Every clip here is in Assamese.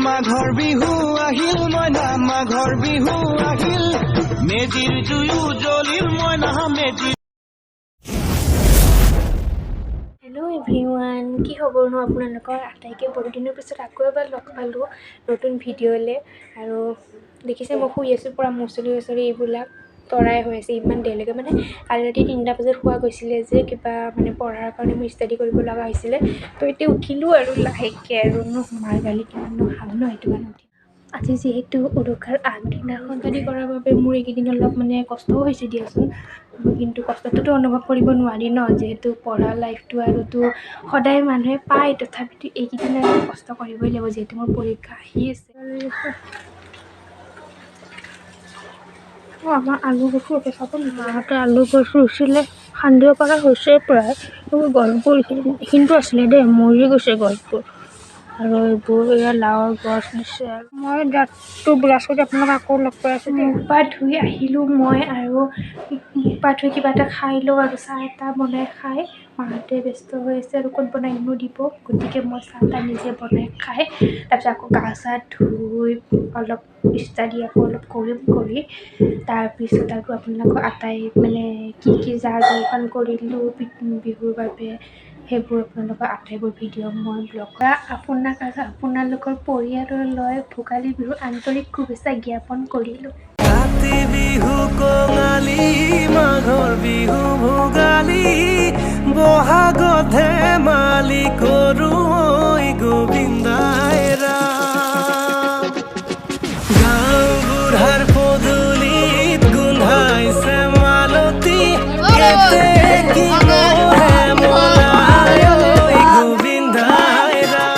মাঘৰ বিহু আহিল মইনা মাঘৰ বিহু আহিল মেজিৰ জুয়ো জ্বলিল মইনা মেজিৰ। হেল্ল' এভৰিৱান, কি খবৰ নো আপোনালোকৰ? আটাইকে বহুত দিনৰ পিছত আকৌ এবাৰ লগ পালোঁ নতুন ভিডিঅ'লৈ। আৰু দেখিছে মই শুই আছোঁ, পূৰা মচলি এইবিলাক তৰাই হৈ আছে ইমান দেৰিলৈকে। মানে কালি ৰাতি 3টা বজাত শুৱা গৈছিলে যে কিবা মানে পঢ়াৰ কাৰণে মোৰ ষ্টাডি কৰিব লগা হৈছিলে। তো এতিয়া উঠিলোঁ আৰু লাহেকৈ, আৰু মাৰ গালি কিমাননো খাম ন, সেইটো কাৰণে উঠিম। আজি যিহেতু উৰুকাৰ আগদিনাখন ষ্টাডি কৰাৰ বাবে মোৰ এইকেইদিন অলপ মানে কষ্টও হৈছে দিয়াচোন। কিন্তু কষ্টটোতো অনুভৱ কৰিব নোৱাৰি ন, যিহেতু পঢ়া লাইফটো আৰুতো সদায় মানুহে পায়, তথাপিতো এইকেইদিন আৰু কষ্ট কৰিবই লাগিব যিহেতু মোৰ পৰীক্ষা আহি আছে। আমাৰ আলু কচু আছে, চাব মাহঁতে আলু কচু ৰুইছিলে, খান্দিব পৰা হৈছে প্ৰায়। এইবোৰ গছবোৰ এইখিনিতো আছিলে দেই, মৰি গৈছে গছবোৰ। আৰু এইবোৰ এয়া লাওৰ গছ দিছে। আৰু মই দাঁতটো ব্ৰাছ কৰি আপোনালোক আকৌ লগ পাই আছোঁ। মুখ পা ধুই আহিলোঁ মই, আৰু মুখ পা ধুই কিবা এটা খাই লওঁ, আৰু চাহ এটা বনাই খাই মাহঁতে ব্যস্ত হৈ আছে আৰু ক'ত বনাইনো দিব, গতিকে মই চাহ এটা নিজে বনাই খাই তাৰপিছত আকৌ গা চা ধুই অলপ ষ্টাডি আকৌ অলপ কৰি তাৰপিছত আৰু আপোনালোকক আটাই মানে কি যা জলপান কৰিলোঁ বিহুৰ বাবে সেইবোৰ আপোনালোকৰ আটাইবোৰ ভিডিঅ' মই ব্লগ কৰা আপোনাক আৰু আপোনালোকৰ পৰিয়াললৈ ভোগালী বিহুৰ আন্তৰিক শুভেচ্ছা জ্ঞাপন কৰিলোঁ। কাতি বিহু কঙালী মাঘৰ বিহু ভোগালী বহাগত ধেমালি কৰোঁ ঐ গোবিন্দাই ৰাম। গাঁও বুঢ়াৰ পদূলিত গোন্ধাইছে মালতী কেতেকী মৰে মলাই ঐ গোবিন্দাই ৰাম।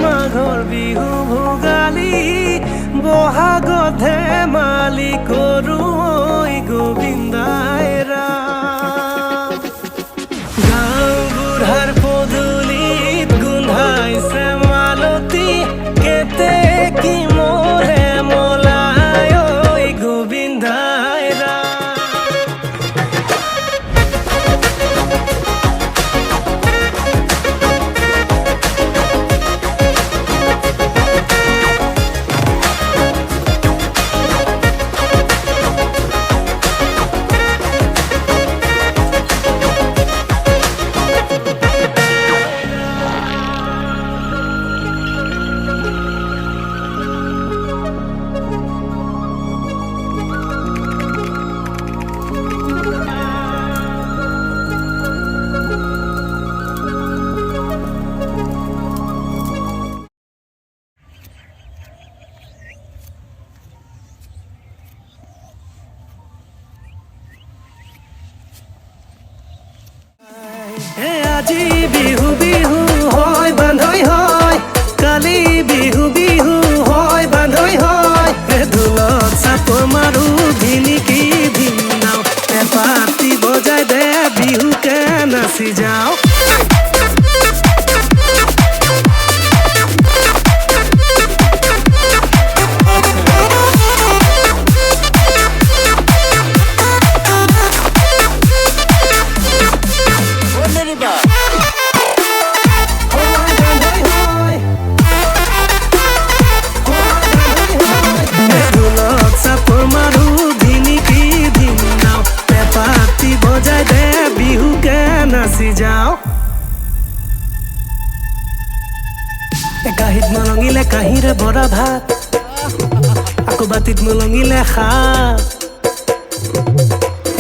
মাঘৰ বিহু ভোগালী বহাগত ধেমালি কৰোঁ ঐ গোবিন্দাই ৰাম। গাঁও বুঢ়াৰ পদূলিত গোন্ধাইছে মালতী কেতেকী মৰে মলাই ঐ গোবিন্দাই ৰাম। আজি বিহু বিহু হয় বান্ধৈ হয়, কালি বিহু বিহু হয় বান্ধৈ হয়। ঢোলত চাপৰ মাৰো ভিনিকি ভিন্নাও, পাতি বজাই দে বিহুকে নাচি যাওঁ। কাঁহীত নলঙিলে কাঁহীৰে বৰা ভাত, আকৌ বাতিত নলঙিলে শাক।